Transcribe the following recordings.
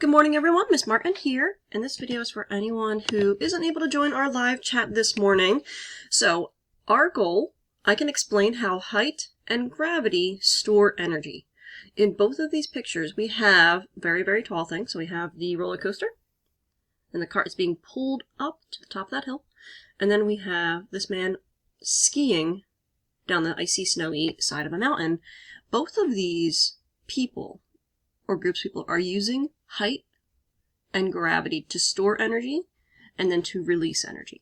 Good morning everyone, Miss Martin here, and this video is for anyone who isn't able to join our live chat this morning. So our goal, I can explain how height and gravity store energy. In both of these pictures we have very, very tall things. So we have the roller coaster, and the cart is being pulled up to the top of that hill, and then we have this man skiing down the icy, snowy side of a mountain. Both of these people, or groups of people, are using height and gravity to store energy and then to release energy.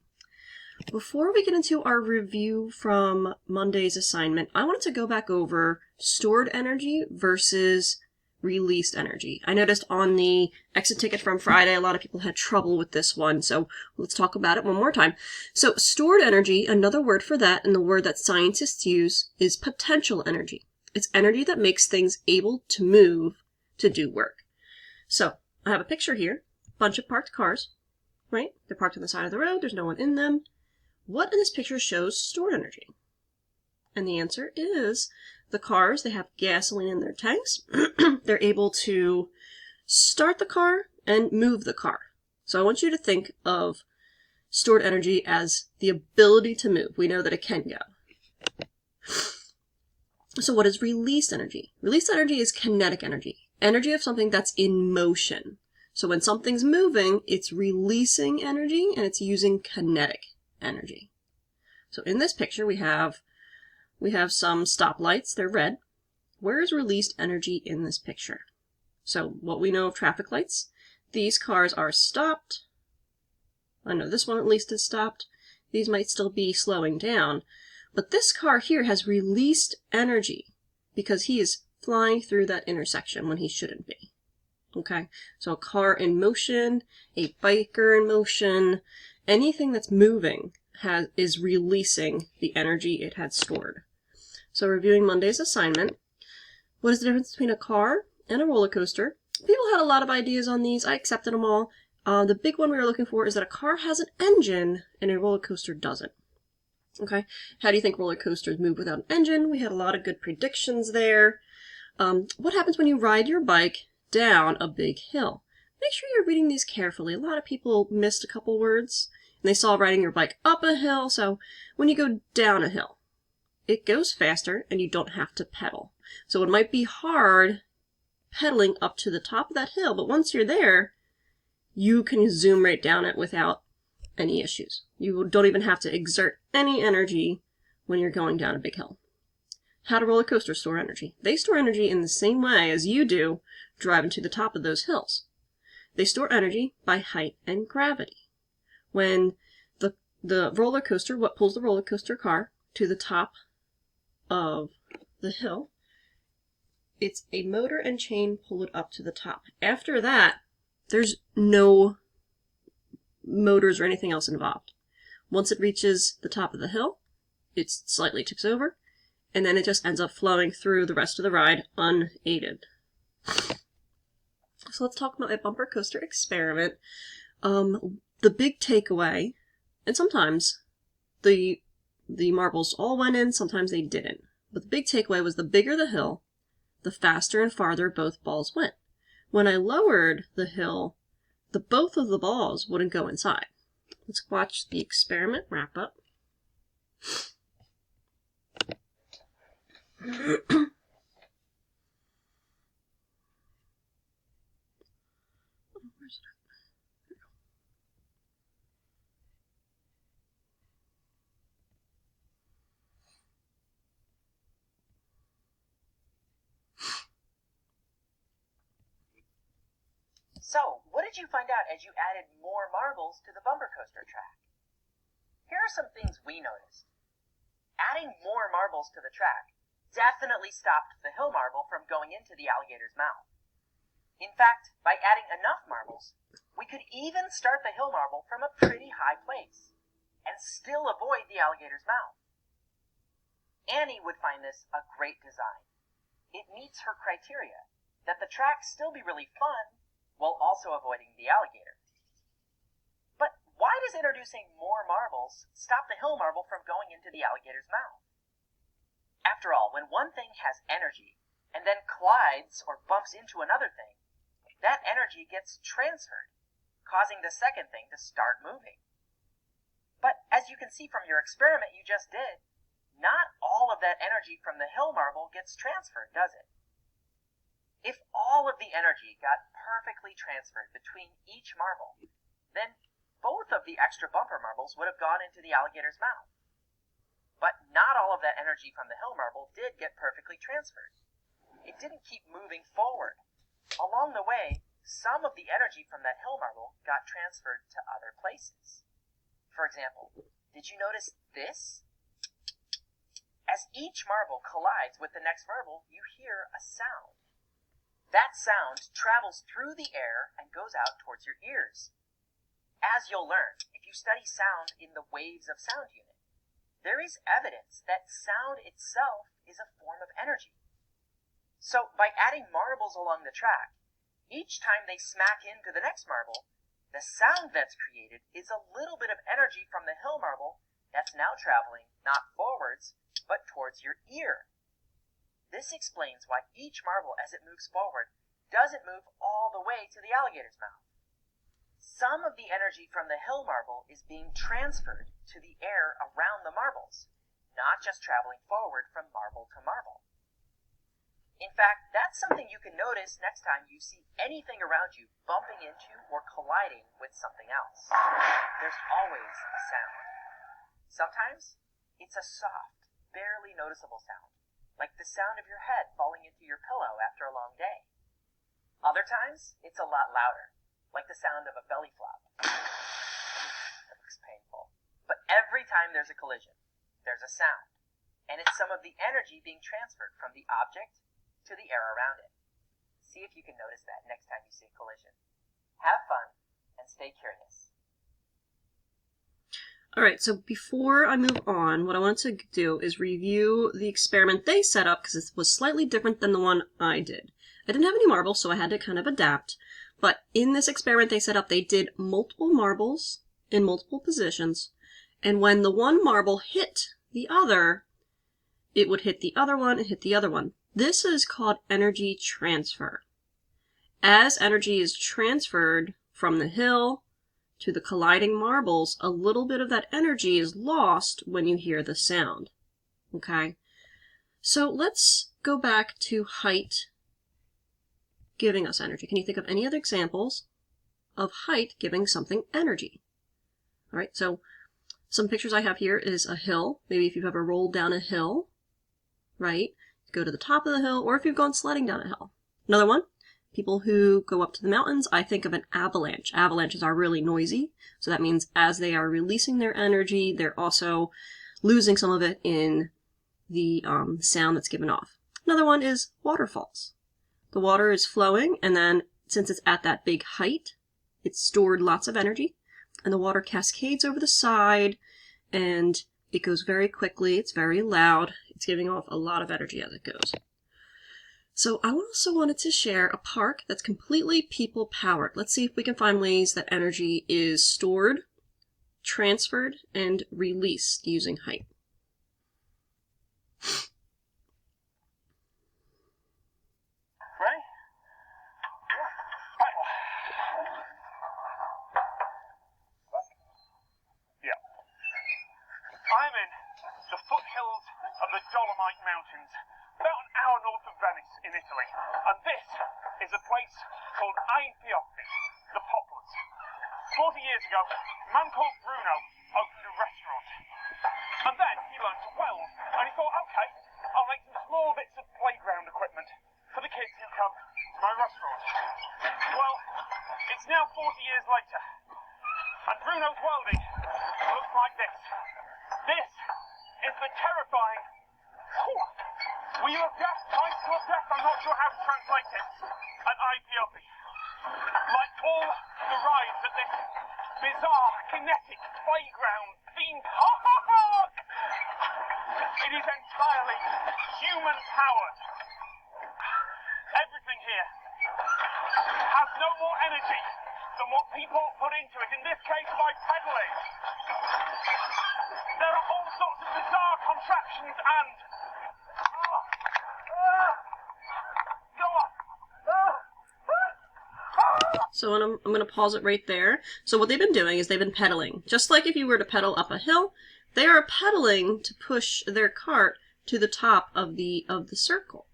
Before we get into our review from Monday's assignment, I wanted to go back over stored energy versus released energy. I noticed on the exit ticket from Friday, a lot of people had trouble with this one, so let's talk about it one more time. So stored energy, another word for that, and the word that scientists use, is potential energy. It's energy that makes things able to move to do work. So I have a picture here, bunch of parked cars, right? They're parked on the side of the road, there's no one in them. What in this picture shows stored energy? And the answer is the cars, they have gasoline in their tanks. They're able to start the car and move the car. So I want you to think of stored energy as the ability to move. We know that it can go. So what is released energy? Released energy is kinetic energy. Energy of something that's in motion. So when something's moving, it's releasing energy and it's using kinetic energy. So in this picture we have some stoplights, they're red. Where is released energy in this picture? So what we know of traffic lights, these cars are stopped. I know this one at least is stopped. These might still be slowing down. But this car here has released energy because he is flying through that intersection when he shouldn't be. Okay, so a car in motion, a biker in motion, anything that's moving is releasing the energy it had stored. So reviewing Monday's assignment, what is the difference between a car and a roller coaster? People had a lot of ideas on these. I accepted them all. The big one we were looking for is that a car has an engine and a roller coaster doesn't. Okay, how do you think roller coasters move without an engine? We had a lot of good predictions there. What happens when you ride your bike down a big hill? Make sure you're reading these carefully. A lot of people missed a couple words, and they saw riding your bike up a hill. So when you go down a hill, it goes faster and you don't have to pedal. So it might be hard pedaling up to the top of that hill, but once you're there, you can zoom right down it without any issues. You don't even have to exert any energy when you're going down a big hill. How do roller coasters store energy? They store energy in the same way as you do driving to the top of those hills. They store energy by height and gravity. When the roller coaster, what pulls the roller coaster car to the top of the hill, it's a motor and chain pull it up to the top. After that, there's no motors or anything else involved. Once it reaches the top of the hill, it slightly tips over, and then it just ends up flowing through the rest of the ride unaided. So let's talk about my bumper coaster experiment. The big takeaway, and sometimes the marbles all went in, sometimes they didn't. But the big takeaway was the bigger the hill, the faster and farther both balls went. When I lowered the hill, both of the balls wouldn't go inside. Let's watch the experiment wrap up. So, what did you find out as you added more marbles to the bumper coaster track? Here are some things we noticed. Adding more marbles to the track definitely stopped the hill marble from going into the alligator's mouth. In fact, by adding enough marbles, we could even start the hill marble from a pretty high place and still avoid the alligator's mouth. Annie would find this a great design. It meets her criteria that the track still be really fun while also avoiding the alligator. But why does introducing more marbles stop the hill marble from going into the alligator's mouth? After all, when one thing has energy and then collides or bumps into another thing, that energy gets transferred, causing the second thing to start moving. But as you can see from your experiment you just did, not all of that energy from the hill marble gets transferred, does it? If all of the energy got perfectly transferred between each marble, then both of the extra bumper marbles would have gone into the alligator's mouth. But not all of that energy from the hill marble did get perfectly transferred. It didn't keep moving forward. Along the way, some of the energy from that hill marble got transferred to other places. For example, did you notice this? As each marble collides with the next marble, you hear a sound. That sound travels through the air and goes out towards your ears. As you'll learn, if you study sound in the Waves of Sound unit, there is evidence that sound itself is a form of energy. So by adding marbles along the track, each time they smack into the next marble, the sound that's created is a little bit of energy from the hill marble that's now traveling not forwards, but towards your ear. This explains why each marble, as it moves forward, doesn't move all the way to the alligator's mouth. Some of the energy from the hill marble is being transferred to the air around the marbles, not just traveling forward from marble to marble. In fact, that's something you can notice next time you see anything around you bumping into or colliding with something else. There's always a sound. Sometimes it's a soft, barely noticeable sound, like the sound of your head falling into your pillow after a long day. Other times, it's a lot louder, like the sound of a belly flop. That looks painful. But every time there's a collision, there's a sound, and it's some of the energy being transferred from the object to the air around it. See if you can notice that next time you see a collision. Have fun, and stay curious. All right, so before I move on, what I want to do is review the experiment they set up because it was slightly different than the one I did. I didn't have any marbles, so I had to kind of adapt. But in this experiment they set up, they did multiple marbles in multiple positions, and when the one marble hit the other, it would hit the other one and hit the other one. This is called energy transfer. As energy is transferred from the hill to the colliding marbles, a little bit of that energy is lost when you hear the sound. Okay? So let's go back to height giving us energy. Can you think of any other examples of height giving something energy? All right, so some pictures I have here is a hill. Maybe if you've ever rolled down a hill, right? Go to the top of the hill, or if you've gone sledding down a hill. Another one, people who go up to the mountains, I think of an avalanche. Avalanches are really noisy, so that means as they are releasing their energy, they're also losing some of it in the sound that's given off. Another one is waterfalls. The water is flowing, and then since it's at that big height, it's stored lots of energy, and the water cascades over the side, and it goes very quickly, it's very loud, it's giving off a lot of energy as it goes. So I also wanted to share a park that's completely people-powered. Let's see if we can find ways that energy is stored, transferred, and released using height. I'm in the foothills of the Dolomite Mountains, about an hour north of Venice in Italy. And this is a place called Ai Pioppi, the Poplars. 40 years ago, a man called Bruno opened a restaurant. And then he learned to weld, and he thought, okay, I'll make some small bits of playground equipment for the kids who come to my restaurant. Well, it's now 40 years later, and Bruno's welding looks like this. This is the terrifying... Wheel of Death, Bicycle of Death, I'm not sure how to translate it, at Ai Pioppi. Like all the rides at this bizarre, kinetic playground theme park, it is entirely human-powered. Everything here has no more energy than what people put into it, in this case by pedaling. There are all sorts of bizarre contraptions and... Go on! So I'm going to pause it right there. So what they've been doing is they've been pedaling. Just like if you were to pedal up a hill, they are pedaling to push their cart to the top of the circle.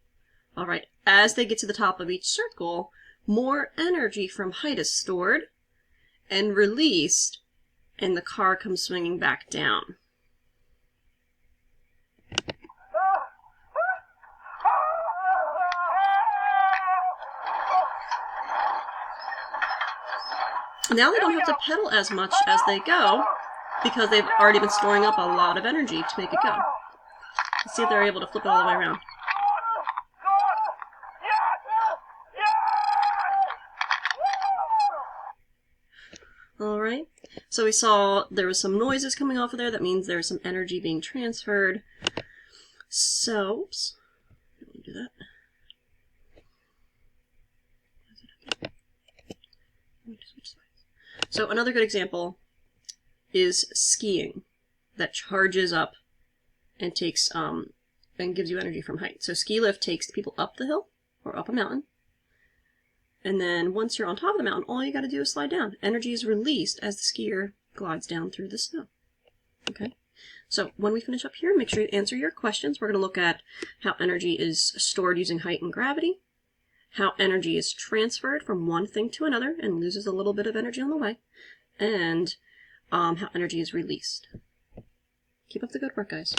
All right, as they get to the top of each circle, more energy from height is stored and released, and the car comes swinging back down. Now they don't have to pedal as much as they go because they've already been storing up a lot of energy to make it go. Let's see if they're able to flip it all the way around. Alright, so we saw there was some noises coming off of there. That means there's some energy being transferred. So, oops, don't want to do that. So another good example is skiing that charges up and takes and gives you energy from height. So ski lift takes people up the hill or up a mountain. And then once you're on top of the mountain, all you got to do is slide down. Energy is released as the skier glides down through the snow. Okay? So when we finish up here, make sure you answer your questions. We're going to look at how energy is stored using height and gravity, how energy is transferred from one thing to another and loses a little bit of energy on the way, and how energy is released. Keep up the good work, guys.